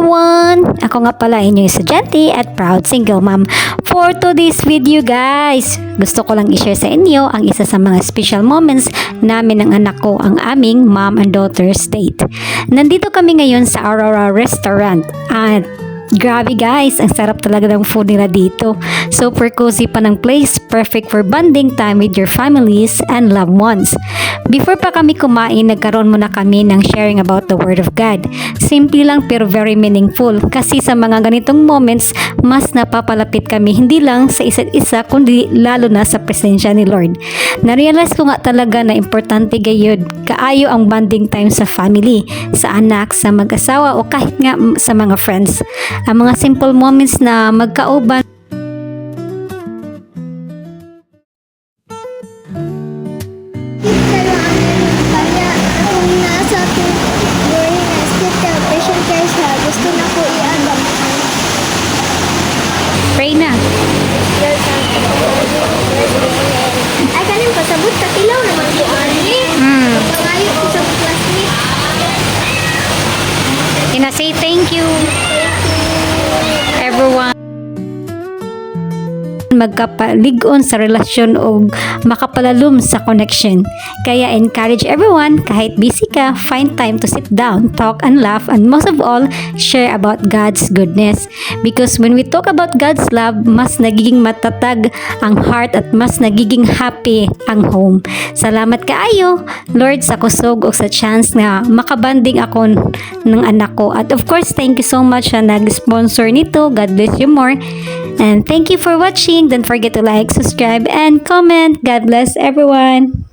everyone! Ako nga pala inyong estudyante at proud single mom. For today's video guys, gusto ko lang i-share sa inyo ang isa sa mga special moments namin ng anak ko, ang aming mom and daughter's date. Nandito kami ngayon sa Aurora Restaurant at grabe guys, ang sarap talaga ng food nila dito. Super cozy pa ng place, perfect for bonding time with your families and loved ones. Before pa kami kumain, nagkaroon muna kami ng sharing about the Word of God. Simple lang pero very meaningful kasi sa mga ganitong moments, mas napapalapit kami hindi lang sa isa't isa kundi lalo na sa presensya ni Lord. Narealize ko nga talaga na importante gayud kaayo ang bonding time sa family, sa anak, sa mag-asawa o kahit nga sa mga friends. Ang mga simple moments na magkauban pray na. Ay, kanin pasabot ka tilaw naman si Ani. Pangayo ko sa classmate. Ina say thank you everyone. Magkapalig-on sa relasyon o makapalalum sa connection. Kaya encourage everyone, kahit busy ka, find time to sit down, talk and laugh, and most of all, share about God's goodness. Because when we talk about God's love, mas nagiging matatag ang heart at mas nagiging happy ang home. Salamat kaayo, Lord, sa kusog o sa chance na makabanding ako ng anak ko. At of course, thank you so much sa nag-sponsor nito. God bless you more. And thank you for watching. Don't forget to like, subscribe, and comment. God bless everyone.